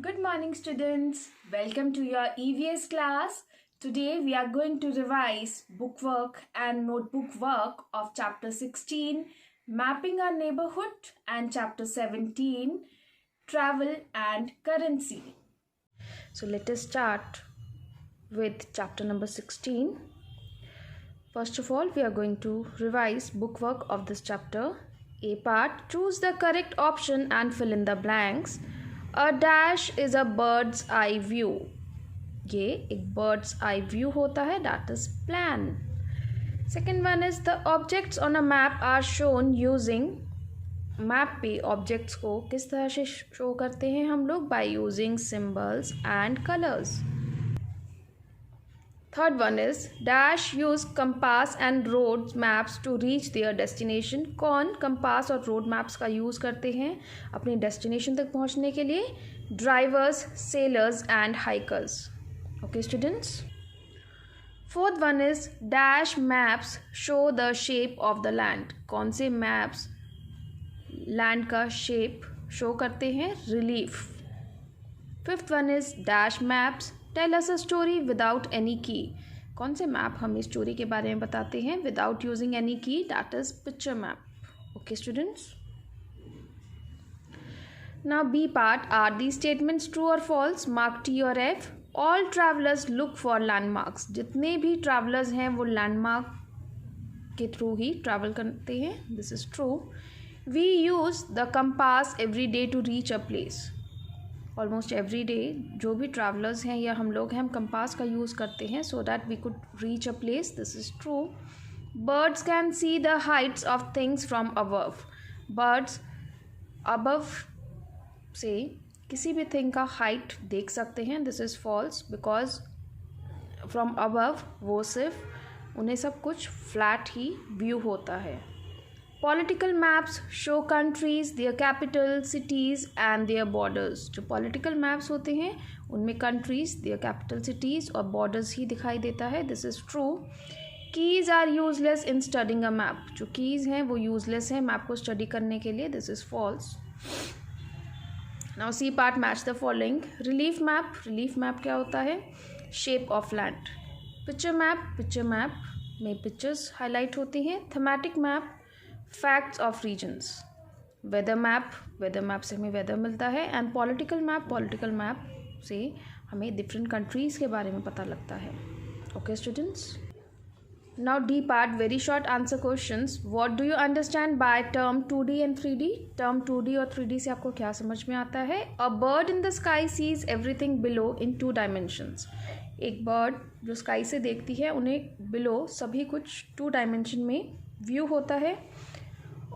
Good morning, students. Welcome to your EVS class. Today we are going to revise bookwork and notebook work of Chapter 16, Mapping Our Neighborhood, and Chapter 17, Travel and Currency. So let us start with Chapter number 16. First of all, we are going to revise bookwork of this chapter. A part, choose the correct option and fill in the blanks. A dash is a bird's eye view. ये एक bird's eye view होता है, that is plan. Second one is the objects on a map are shown using. Map पे objects को किस तरह से show करते हैं हम लोग? By using symbols and colours. Third one is dash use compass and road maps to reach their destination. कौन compass और road maps का यूज़ करते हैं अपनी destination तक पहुंचने के लिए? Drivers, sailors and hikers. Okay students. Fourth one is dash maps show the shape of the land. कौन से maps land का shape show करते हैं? Relief. Fifth one is dash maps tell us a story without any key. कौन से map हमें story के बारे में बताते हैं without using any key? That is picture map. Okay students. Now B part, are the statements true और false? Mark T और F. All travellers look for landmarks. जितने भी ट्रैवलर्स हैं वो लैंडमार्क के थ्रू ही ट्रैवल करते हैं. This is true. We use the compass every day to reach a place. Almost every day जो भी ट्रैवलर्स हैं या हम लोग हैं, हम कंपास का यूज़ करते हैं so that we could reach a place. This is true. Birds can see the heights of things from above. Birds above से किसी भी थिंग का हाइट देख सकते हैं. This is false because from above वो सिर्फ उन्हें सब कुछ फ्लैट ही व्यू होता है. Political maps show countries, their capital, cities and their borders. जो पॉलिटिकल मैप्स होते हैं उनमें कंट्रीज, देयर कैपिटल, सिटीज़ और बॉर्डर्स ही दिखाई देता है. This is true. Keys are useless in studying a map. जो कीज़ हैं वो यूजलेस हैं मैप को स्टडी करने के लिए. This is false. Now C part, match the following. Relief map. Relief map क्या होता है? Shape of land. Picture map. Picture map में पिक्चर्स हाईलाइट होती हैं. Thematic map, facts of regions. Weather map. Weather map से हमें weather मिलता है. And political map. Political map से हमें डिफरेंट कंट्रीज़ के बारे में पता लगता है. Okay students. Now D part, very short answer questions. What do you understand by term 2D and 3D? Term 2D और 3D से आपको क्या समझ में आता है? A bird in the sky sees everything below in 2 dimensions. एक bird जो स्काई से देखती है उन्हें बिलो सभी कुछ 2 डायमेंशन में व्यू होता है.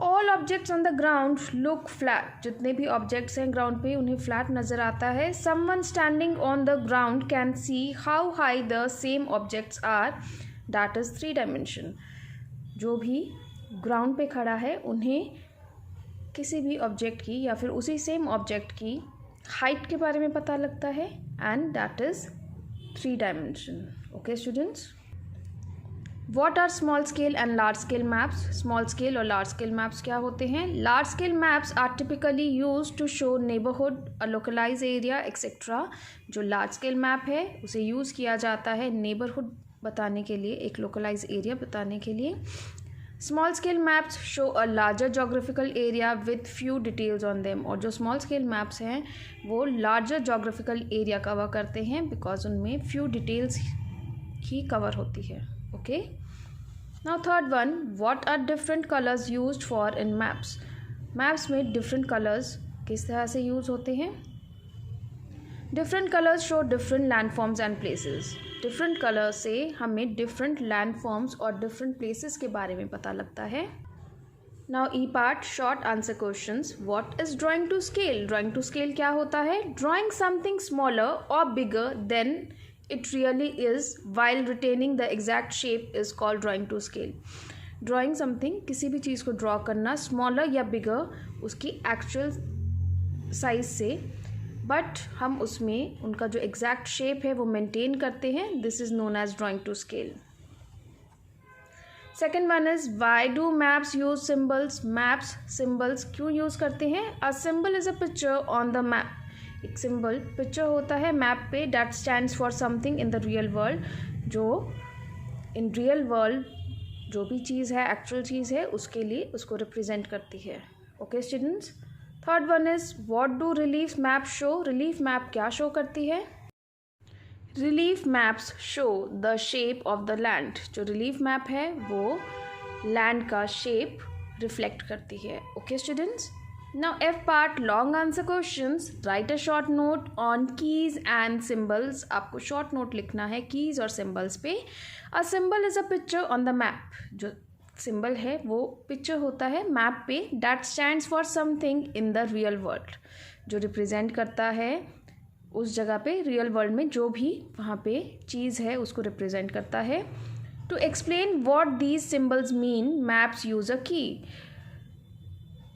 All objects on the ground look flat. जितने भी ऑब्जेक्ट्स हैं ग्राउंड पे उन्हें फ्लैट नज़र आता है. Someone standing on the ground can see how high the same objects are. That is 3 dimension. जो भी ग्राउंड पे खड़ा है उन्हें किसी भी ऑब्जेक्ट की या फिर उसी सेम ऑब्जेक्ट की हाइट के बारे में पता लगता है and that is 3 dimension. Okay students. What are small scale and large scale maps? Small scale और large scale maps क्या होते हैं? Large scale maps are typically used to show neighborhood, a localized area, etc. जो large scale map है उसे use किया जाता है neighborhood बताने के लिए, एक localized area बताने के लिए. Small scale maps show a larger geographical area with few details on them. और जो small scale maps हैं वो larger geographical area cover करते हैं because उनमें few details ही cover होती है. Okay. Now third one, what are different colors used for in maps? Maps में different colors किस तरह से यूज़ होते हैं? Different colors show different landforms and places. Different colors से हमें different landforms और different places के बारे में पता लगता है. Now E part, short answer questions. What is drawing to scale? Drawing to scale क्या होता है? Drawing something smaller or bigger than it really is while retaining the exact shape is called drawing to scale. Drawing something, किसी भी चीज़ को draw करना smaller या bigger उसकी actual size से, but हम उसमें उनका जो exact shape है वो maintain करते हैं. This is known as drawing to scale. Second one is why do maps use symbols? Maps symbols क्यों use करते हैं? A symbol is a picture on the map. एक सिंबल पिक्चर होता है मैप पे that stands for something in the real world, जो in real world जो भी चीज़ है, एक्चुअल चीज़ है, उसके लिए उसको रिप्रेजेंट करती है. Okay students. Third one is what do relief map show. Relief map क्या शो करती है? Relief maps show the shape of the land. जो रिलीफ मैप है वो लैंड का शेप रिफ्लेक्ट करती है. Okay students. Now F part long answer questions. Write a short note on keys and symbols. आपको short note लिखना है keys और symbols पे. A symbol is a picture on the map. जो symbol है वो picture होता है map पे that stands for something in the real world. जो represent करता है उस जगह पे real world में जो भी वहाँ पे चीज़ है उसको represent करता है. To explain what these symbols mean, maps use a key.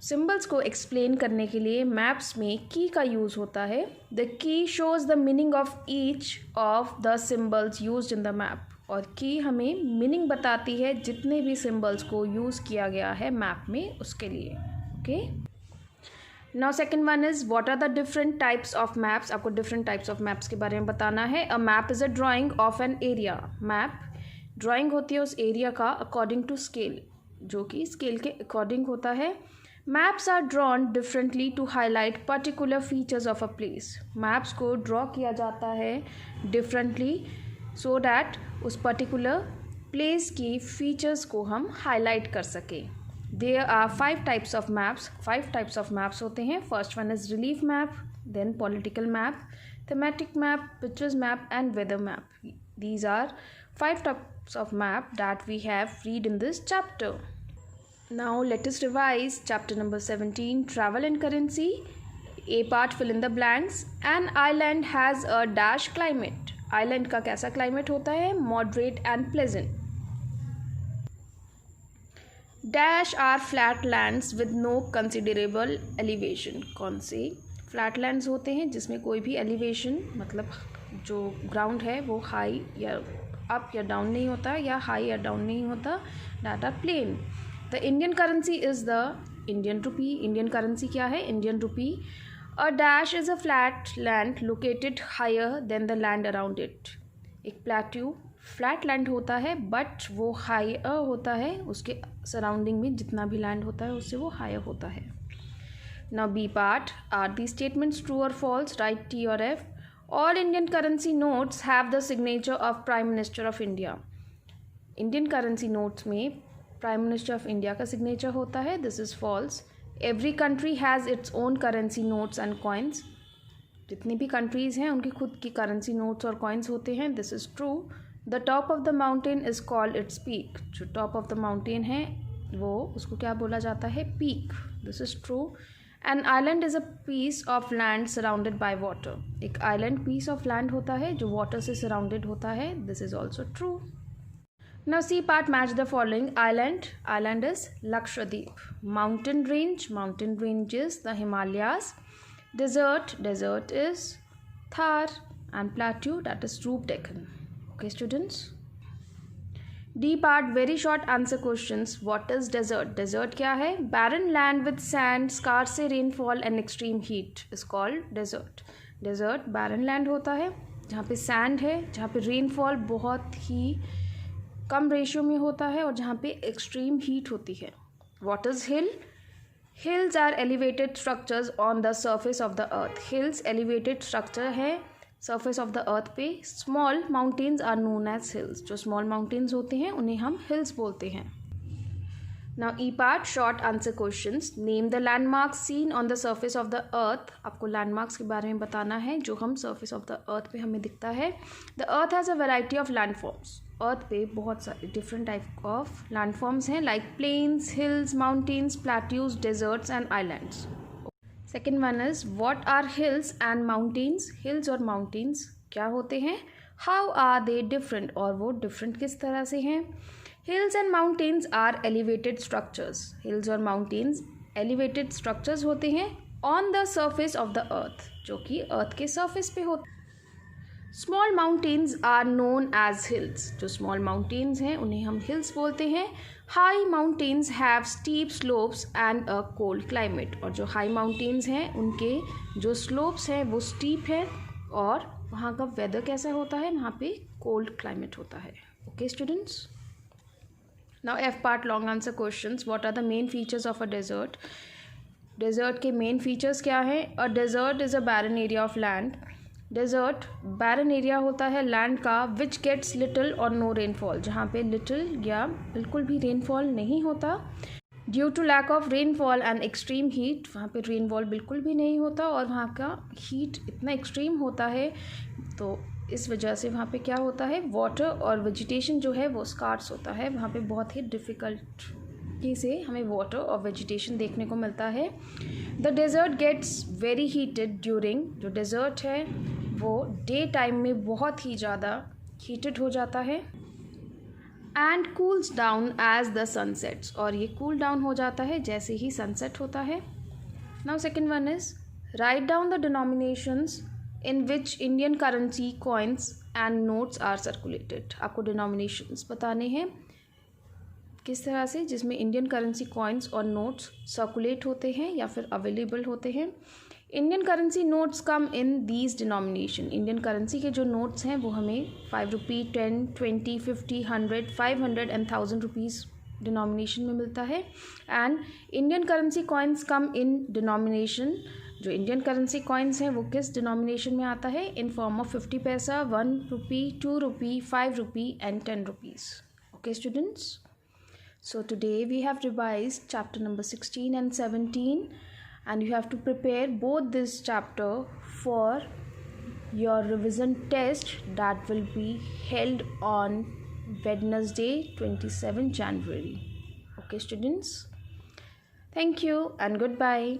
Symbols को एक्सप्लेन करने के लिए मैप्स में की का यूज़ होता है. The key shows the meaning of each of the symbols used in the map. और की हमें मीनिंग बताती है जितने भी सिम्बल्स को यूज़ किया गया है मैप में उसके लिए. Okay. Now second one is what are the different types of maps. आपको डिफरेंट टाइप्स ऑफ मैप्स के बारे में बताना है. A map is a drawing of an area. Map drawing होती है उस एरिया का अकॉर्डिंग टू स्केल, जो कि स्केल के अकॉर्डिंग होता है. Maps are drawn differently to highlight particular features of a place. Maps को draw किया जाता है differently so that उस particular place की features को हम highlight कर सकें. There are 5 types of maps. 5 types of maps होते हैं. First one is relief map, then political map, thematic map, pictures map and weather map. These are 5 types of map that we have read in this chapter. Now let us revise chapter number 17, travel and currency. A part, fill in the blanks. An island has a dash climate. Island का कैसा climate होता है? Moderate and pleasant. Dash are flat lands with no considerable elevation. कौन से flat lands होते हैं जिसमें कोई भी elevation, मतलब जो ground है वो high या up या down नहीं होता, या high या down नहीं होता. That are plain. The Indian currency is the Indian rupee. Indian currency क्या है? Indian rupee. A dash is a flat land located higher than the land around it. एक plateau flat land होता है but वो higher होता है, उसके surrounding में जितना भी land होता है उससे वो higher होता है. Now B part, are these statements true or false? Write T or F. All Indian currency notes have the signature of Prime Minister of India. Indian currency notes में प्राइम मिनिस्टर ऑफ इंडिया का signature होता है. This is false. Every country has its own currency notes and coins. जितनी भी countries हैं उनकी खुद की करेंसी नोट्स और कॉइन्स होते हैं. This is true. The top of the mountain is called its peak. जो टॉप ऑफ द माउंटेन है वो उसको क्या बोला जाता है? Peak. This is true. An island is a piece of land surrounded by water. एक आइलैंड पीस ऑफ लैंड होता है जो वाटर से सराउंडेड होता है. This is also true. Now C part, match the following. Island, island is Lakshadweep. Mountain range, mountain range is the Himalayas. Desert, desert is Thar. And plateau, that is Roop Deccan. Okay students. D part, very short answer questions. What is desert? Desert क्या है? Barren land with sand, scarce rainfall and extreme heat is called desert. Desert barren land होता है जहाँ पे sand है, जहाँ पे rainfall बहुत ही कम रेशियो में होता है और जहाँ पे एक्सट्रीम हीट होती है. What is hill? Hills are elevated structures on the surface of the earth. Hills elevated structure है सर्फेस ऑफ द अर्थ पे. Small mountains are known as hills. जो स्मॉल माउंटेन्स होते हैं उन्हें हम हिल्स बोलते हैं. Now E part, short answer questions. Name the landmarks seen on the surface of the earth. आपको लैंडमार्क्स के बारे में बताना है जो हम सर्फेस ऑफ द अर्थ पे हमें दिखता है. The earth has a variety of landforms. Earth पे बहुत सारे डिफरेंट टाइप ऑफ लैंडफॉर्म्स हैं like plains, hills, mountains, plateaus, deserts and islands. Second one is what are hills and mountains. Hills और mountains क्या होते हैं? हाउ आर दे डिफरेंट, और वो डिफरेंट किस तरह से हैं? Hills and mountains are elevated structures. Hills और माउंटेन्स एलिवेटेड स्ट्रक्चर्स होते हैं on the surface of the earth, जो कि अर्थ के सर्फेस पे होते हैं. Small mountains are known as hills, जो स्मॉल माउंटेन्स हैं उन्हें हम हिल्स बोलते हैं. High mountains have steep slopes and a cold climate, और जो हाई माउंटेन्स हैं उनके जो स्लोप्स हैं वो स्टीप हैं और वहाँ का वेदर कैसा होता है, वहाँ पे कोल्ड क्लाइमेट होता है. Okay students, now F part long answer questions. What are the main features of a desert. Desert के मेन फीचर्स क्या हैं. A desert is a barren area of land. Desert barren area होता है land का which gets little और no rainfall, जहाँ पे little या बिल्कुल भी रेनफॉल नहीं होता. Due to lack of rainfall and extreme heat, वहाँ पे रेनफॉल बिल्कुल भी नहीं होता और वहाँ का हीट इतना एक्सट्रीम होता है, तो इस वजह से वहाँ पे क्या होता है, वाटर और वेजिटेशन जो है वो स्कार्स होता है. वहाँ पे बहुत ही डिफ़िकल्टी से हमें वाटर और वेजिटेशन देखने को मिलता है. The desert gets very heated during, जो डेजर्ट है वो डे टाइम में बहुत ही ज़्यादा हीटेड हो जाता है. And cools down as the sun sets, और ये कूल डाउन हो जाता है जैसे ही सनसेट होता है. Now second one is write down the denominations in which Indian currency coins and notes are circulated. आपको डिनोमिनेशंस बताने हैं किस तरह से जिसमें इंडियन करेंसी कॉइन्स और नोट्स सर्कुलेट होते हैं या फिर अवेलेबल होते हैं. Indian currency notes come in these denomination. Indian currency के जो नोट्स हैं वो हमें 5 रुपी, 10, 20, 50, 100, 500 एंड 1000 रुपीज़ डिनोमिनेशन में मिलता है. And Indian currency coins come in denomination, जो इंडियन करेंसी कॉइन्स हैं वो किस डिनोमिनेशन में आता है, इन फॉर्म ऑफ 50 पैसा, 1 रुपी, 2 रुपी, 5 rupee and 10 rupees. Okay students, so today we have revised chapter number 16 and 17, and you have to prepare both this chapter for your revision test that will be held on Wednesday 27 January. Okay students, thank you and goodbye.